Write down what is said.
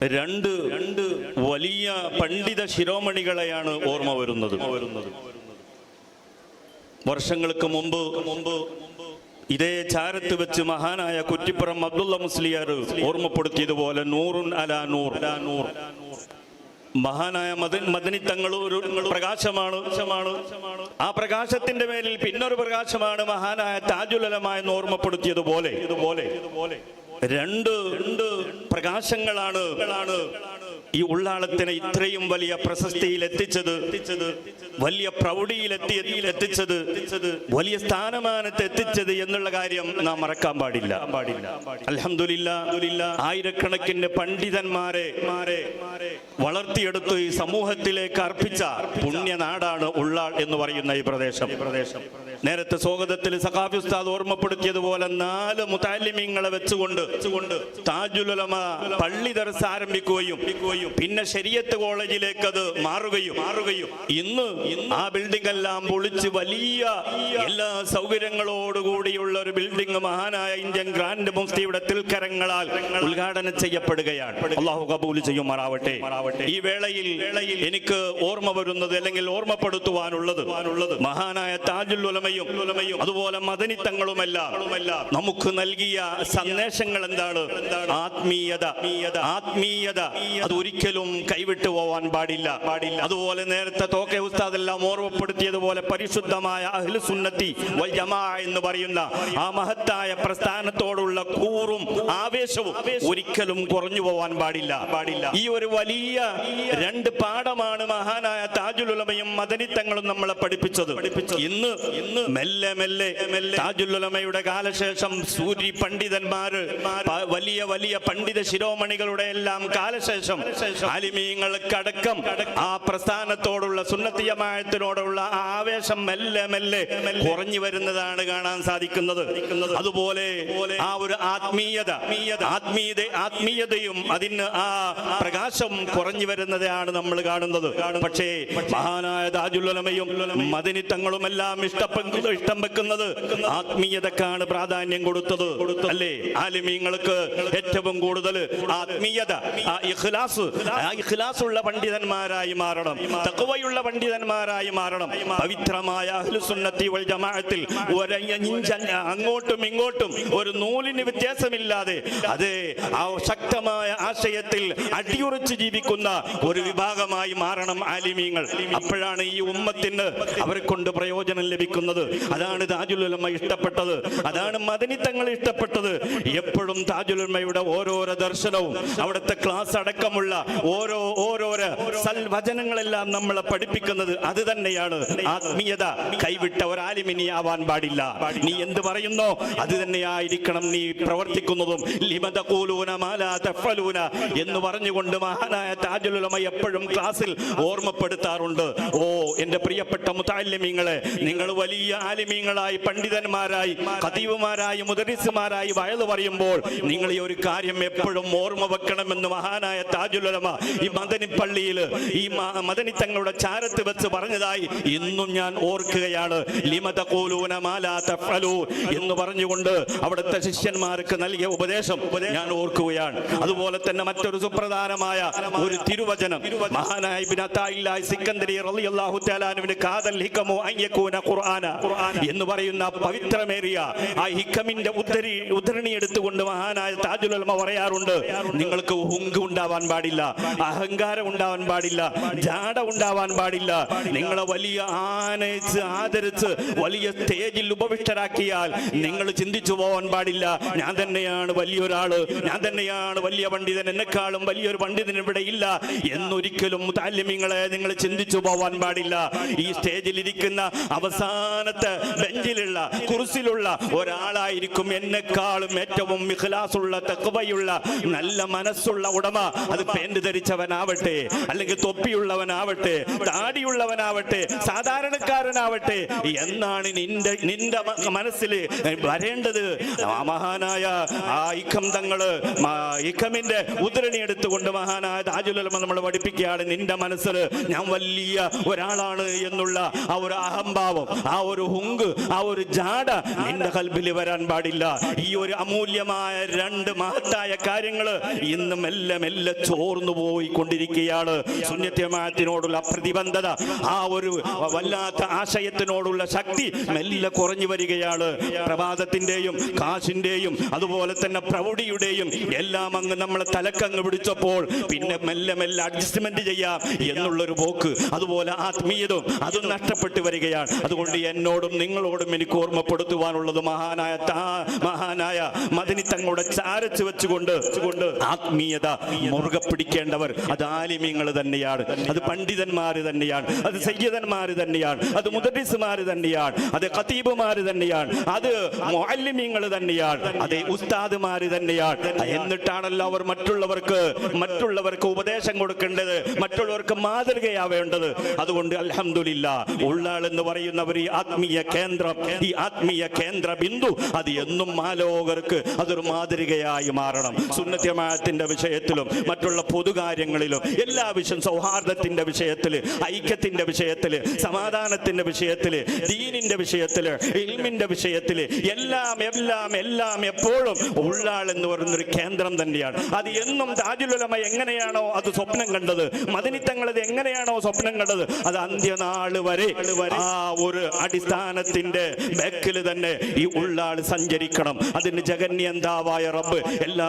രണ്ട് വലിയ പണ്ഡിത ശിരോമണികളെയാണ് ഓർമ്മ വരുന്നത്. വർഷങ്ങൾക്ക് മുമ്പ് ഇതേ ചാരത്ത് വെച്ച് മഹാനായ കുറ്റിപ്പുറം അബ്ദുള്ള മുസ്ലിയാർ ഓർമ്മപ്പെടുത്തിയതുപോലെ നൂറുൻ അലാ നൂർ, മഹാനായ മദനി തങ്ങൾ ഒരു പ്രകാശമാണ്. ആ പ്രകാശത്തിന്റെ മേലിൽ പിന്നൊരു പ്രകാശമാണ് മഹാനായ താജുൽ ഉലമ എന്ന് ഓർമ്മപ്പെടുത്തിയതുപോലെ രണ്ട് പ്രകാശങ്ങളാണ് ഈ ഉള്ളാളത്തിനെ ഇത്രയും വലിയ പ്രശസ്തിയിൽ എത്തിച്ചത്, വലിയ പ്രൗഢിയിൽ എത്തിച്ചത്, വലിയ സ്ഥാനമാനത്ത് എത്തിച്ചത് എന്നുള്ള കാര്യം നാം മറക്കാൻ പാടില്ല. അൽഹംദുലില്ലാ, ആയിരക്കണക്കിന് പണ്ഡിതന്മാരെ വളർത്തിയെടുത്ത് ഈ സമൂഹത്തിലേക്ക് അർപ്പിച്ച പുണ്യനാടാണ് ഉള്ളാൾ എന്ന് പറയുന്ന ഈ പ്രദേശം. നേരത്തെ സ്വാഗതത്തിൽ സഖാഫി ഉസ്താദ് ഓർമ്മപ്പെടുത്തിയതുപോലെ 4 മുതഅല്ലിമീങ്ങളെ വെച്ചുകൊണ്ട് താജുൽ ഉലമ പള്ളി ദർസ് ആരംഭിക്കുകയും പിന്നെ ശരീഅത്ത് കോളേജിലേക്ക് അത് മാറുകയും ഇന്ന് ആ ബിൽഡിംഗ് എല്ലാം പൊളിച്ച് വലിയ എല്ലാ സൗകര്യങ്ങളോടുകൂടിയുള്ള ഒരു ബിൽഡിംഗ് മഹാനായ ഇന്ത്യൻ ഗ്രാൻഡ് മുഫ്തിയുടെ തിൽക്കരങ്ങളാൽ ഉദ്ഘാടനം ചെയ്യപ്പെടുകയാണ്. അല്ലാഹു കബൂൽ ചെയ്യുമാറാവട്ടെ. ഈ വേളയിൽ എനിക്ക് ഓർമ്മ വരുന്നത് അല്ലെങ്കിൽ ഓർമ്മപ്പെടുത്തുവാനുള്ളത് മഹാനായ താജുൽ ഉലമയും അതുപോലെ മദനി തങ്ങളുമെല്ലാം നമുക്ക് നൽകിയ സന്ദേശങ്ങൾ എന്താണ്? ആത്മീയത അത് ഒരിക്കലും കൈവിട്ടു പോവാൻ പാടില്ല. അതുപോലെ നേരത്തെ തോക്കെ ഉസ്താദ് എല്ലാം ഓർമ്മപ്പെടുത്തിയതുപോലെ പരിശുദ്ധമായ അഹ്ലു സുന്നത്തി വൽ ജമാഅ എന്ന് പറയുന്ന ആ മഹത്തായ പ്രസ്ഥാനത്തോടുള്ള കൂറും ആവേശവും ഒരിക്കലും കുറഞ്ഞു പോവാൻ പാടില്ല. ഈ ഒരു വലിയ 2 പാഠമാണ് മഹാനായ താജുൽ ഉലമയും മദനി തങ്ങളും നമ്മളെ പഠിപ്പിച്ചത്. ഇന്ന് മെല്ലെ താജുൽ ഉലമയുടെ കാലശേഷം സൂരി പണ്ഡിതന്മാര്, വലിയ പണ്ഡിത ശിരോമണികളുടെ എല്ലാം കാലശേഷം ആലിമീങ്ങൾക്കടക്കം ആ പ്രസ്ഥാനത്തോടുള്ള സുന്നത്തി ജമാഅത്തിനോടുള്ള ആവേശം മെല്ലെ കുറഞ്ഞു വരുന്നതാണ് കാണാൻ സാധിക്കുന്നത്. അതുപോലെ ആ ഒരു ആത്മീയതയും അതിന് ആ പ്രകാശം കുറഞ്ഞു വരുന്നതാണ് നമ്മൾ കാണുന്നത്. പക്ഷേ മഹാനായ താജുൽ ഉലമയും മദനി തങ്ങളുമെല്ലാം ഇഷ്ടം വെക്കുന്നത് ആത്മീയതക്കാണ് പ്രാധാന്യം കൊടുത്തത്, അല്ലേ? ആലിമീങ്ങൾക്ക് ഏറ്റവും കൂടുതൽ ആത്മീയത, ഇഖ്ലാസുള്ള പണ്ഡിതന്മാരായി മാറണം, തഖ്വയുള്ള പണ്ഡിതന്മാരായി മാറണം. പവിത്രമായ അഹ്ലു സുന്നത്തി വൽ ജമാഅത്തിൽ അങ്ങോട്ടും ഇങ്ങോട്ടും ഒരു നൂലിന് വ്യത്യാസമില്ലാതെ അതേ ആ ശക്തമായ ആശയത്തിൽ അടിയുറച്ച് ജീവിക്കുന്ന ഒരു വിഭാഗമായി മാറണം ആലിമീങ്ങൾ. അപ്പോഴാണ് ഈ ഉമ്മത്തിന് അവരെ കൊണ്ട് പ്രയോജനം ലഭിക്കുന്നത്. അതാണ് താജുൽ ഉലമ ഇഷ്ടപ്പെട്ടത്, അതാണ് മദനി തങ്ങൾ ഇഷ്ടപ്പെട്ടത്. എപ്പോഴും താജുൽ ഉലമയുടെ ഓരോരോ ദർശനവും അവിടുത്തെ ക്ലാസ് അടക്കമുള്ള ഓരോരോ സൽവചനങ്ങളെല്ലാം നമ്മളെ പഠിപ്പിക്കുന്നത് അത് തന്നെയാണ്. ആത്മീയത കൈവിട്ട ഒരാലിമിനി ആവാൻ പാടില്ല. നീ എന്ത് പറയുന്നോ അത് തന്നെയായിരിക്കണം നീ പ്രവർത്തിക്കുന്നതും. ലിമ തഖൂലൂന മാ ലാ തഫ്അലൂന എന്ന് പറഞ്ഞുകൊണ്ട് മഹാനായ താജുൽ ഉലമ എപ്പോഴും ക്ലാസ്സിൽ ഓർമ്മപ്പെടുത്താറുണ്ട്. ഓ എന്റെ പ്രിയപ്പെട്ട മുതഅല്ലിമീങ്ങളെ, നിങ്ങൾ വലിയ ആലിമീങ്ങളായി, പണ്ഡിതന്മാരായി, ഖതീബുമാരായി, മുദരിസുമാരായി വയല് പറയുമ്പോൾ നിങ്ങൾ ഈ ഒരു കാര്യം എപ്പോഴും ഓർമ്മ വെക്കണമെന്ന് മഹാനായ താജുൽ ഉലമ ഈ മദനി പള്ളിയിൽ ഈ മദനി തങ്ങളുടെ ചാരത്ത് വെച്ച് പറഞ്ഞതായി ഇന്നും ഞാൻ ഓർക്കുകയാണ്. ലിമ തഖൂലൂന മാ ലാ തഫ്അലൂൻ എന്ന് പറഞ്ഞുകൊണ്ട് അവിടുത്തെ ശിഷ്യന്മാർക്ക് നൽകിയ ഉപദേശം ഞാൻ ഓർക്കുകയാണ്. അതുപോലെ തന്നെ മറ്റൊരു സുപ്രധാനമായ ഒരു തിരുവചനം മഹാനായ ഇബ്നു അത്താഇല്ലാഹി സിക്കന്ദരി റളിയല്ലാഹു തആല അൻഹുവിന്റെ കാദൽ ഹികമു അൻ യകൂന ഖുർആന എന്ന് പറയുന്ന പവിത്രമേറിയ ആ ഹിക്കമിന്റെ ഉദ്ധരണി എടുത്തുകൊണ്ട് മഹാനായ താജുൽ ഉലമ പറയാറുണ്ട്, നിങ്ങൾക്ക് ഹുങ്ക് ഉണ്ടാവാൻ പാടില്ല, അഹങ്കാരം ഉണ്ടാവാൻ പാടില്ല, ജാട ഉണ്ടാവാൻ പാടില്ല. നിങ്ങളെ വലിയ ആനയിച്ച് ആദരിച്ച് വലിയ സ്റ്റേജിൽ ഉപവിഷ്ടരാക്കിയാൽ നിങ്ങൾ ചിന്തിച്ചു പോവാൻ പാടില്ല, ഞാൻ തന്നെയാണ് വലിയൊരാള്, ഞാൻ തന്നെയാണ് വലിയ പണ്ഡിതൻ, എന്നെക്കാളും വലിയൊരു പണ്ഡിതൻ ഇവിടെ ഇല്ല എന്നൊരിക്കലും മുതഅല്ലിമീങ്ങളെ നിങ്ങൾ ചിന്തിച്ചു പോവാൻ പാടില്ല. ഈ സ്റ്റേജിൽ ഇരിക്കുന്ന അവസാനത്തെ ബെഞ്ചിലുള്ള കുർസിലുള്ള ഒരാളായിരിക്കും എന്നെക്കാളും ഏറ്റവും ഇഖ്ലാസുള്ള തഖ്വയുള്ള നല്ല മനസ്സുള്ള ഉടമ. അത് പേന്റ് ധരിച്ചവനാവട്ടെ, അല്ലെങ്കിൽ തൊപ്പിയുള്ളവനാവട്ടെ, താടിയുള്ളവനാവട്ടെ, സാധാരണക്കാരനാവട്ടെ, എന്നാണ് നിന്റെ മനസ്സിൽ വരേണ്ടത്. മഹാനായ ആ ഇഖം തങ്ങള് ഇഖമിന്റെ ഉദ്ധരണി എടുത്തുകൊണ്ട് മഹാനായ താജുൽ ഉലമ നമ്മൾ പഠിപ്പിക്കുകയാണ്, നിന്റെ മനസ്സിൽ ഞാൻ വലിയ ഒരാളാണ് എന്നുള്ള ആ ഒരു അഹംഭാവം, ആ ഒരു ഹുങ്ക്, ആ ഒരു ജാട നിന്റെ കൽബിൽ വരാൻ പാടില്ല. ഈ ഒരു അമൂല്യമായ 2 മഹത്തായ കാര്യങ്ങൾ ഇന്ന് മെല്ലെ ചോർന്നു പോയിക്കൊണ്ടിരിക്കുകയാണ്. സുന്നത്ത് ജമാഅത്തിനോടുള്ള പ്രതിബദ്ധത, ആ ഒരു വല്ലാത്ത ആശയത്തിനോടുള്ള ശക്തി മെല്ലെ കുറഞ്ഞു വരികയാണ്. പ്രഭാതത്തിന്റെയും കാശിന്റെയും അതുപോലെ തന്നെ പ്രൗഢിയുടെയും എല്ലാം അങ്ങ് നമ്മളെ തലക്കങ്ങ് പിടിച്ചപ്പോൾ പിന്നെ മെല്ലെ മെല്ലെ അഡ്ജസ്റ്റ്മെന്റ് ചെയ്യാം എന്നുള്ളൊരു പോക്ക്, അതുപോലെ ആത്മീയതും അതും നഷ്ടപ്പെട്ടു വരികയാണ്. അതുകൊണ്ട് എന്നോടും നിങ്ങളോടും എനിക്ക് ഓർമ്മപ്പെടുത്തുവാനുള്ളത് മഹാനായ മദനി തങ്ങളുടെ ചാരച്ച് വെച്ചുകൊണ്ട് ആത്മീയത മുറുകെ പിടിക്കേണ്ടവർ അത് ആലിമീങ്ങൾ തന്നെയാണ്, അത് പണ്ഡിതന്മാര് തന്നെയാണ്, അത് സയ്യിദന്മാര് തന്നെയാണ്, അത് മുദരിസുമാര് തന്നെയാണ്, അത് ഖതീബുമാര് തന്നെയാണ്, അത് മുഅല്ലിമീങ്ങൾ തന്നെയാണ്, അത് ഉസ്താദുമാര് തന്നെയാണ്. എന്നിട്ടാണല്ലോ അവർ മറ്റുള്ളവർക്ക് ഉപദേശം കൊടുക്കേണ്ടത്, മറ്റുള്ളവർക്ക് മാതൃകയാവേണ്ടത്. അതുകൊണ്ട് അൽഹംദുലില്ലാഹ് ഉള്ളാൾ എന്ന് പറയുന്നവർ ഈ ആത്മീയ കേന്ദ്ര ബിന്ദു അത് എന്നും മാലോകർക്ക് അതൊരു മാതൃകയായി മാറണം. സുന്നത്ത് ജമാഅത്തിന്റെ വിഷയത്തിലും മറ്റുള്ള പൊതുകാര്യങ്ങളിലും എല്ലാ വിഷയം, സൗഹാർദ്ദത്തിന്റെ വിഷയത്തില്, ഐക്യത്തിന്റെ വിഷയത്തില്, സമാധാനത്തിന്റെ വിഷയത്തില്, ദീനിന്റെ വിഷയത്തില്, ഇൽമിന്റെ വിഷയത്തില് എല്ലാം എപ്പോഴും ഉള്ളാൾ എന്ന് പറയുന്നൊരു കേന്ദ്രം തന്നെയാണ്. അത് എന്നും താജുൽ ഉലമ എങ്ങനെയാണോ അത് സ്വപ്നം കണ്ടത്, മദനിത്തങ്ങൾ അത് എങ്ങനെയാണോ സ്വപ്നം കണ്ടത്, അത് അന്ത്യനാള് വരെ ആ ഒരു അടിസ്ഥാനത്തിന്റെ ബേക്കിൽ തന്നെ ഈ ഉള്ളാൾ സഞ്ചരിക്കണം. അതിന് ജഗന്യന്താവായ റബ്ബ് എല്ലാ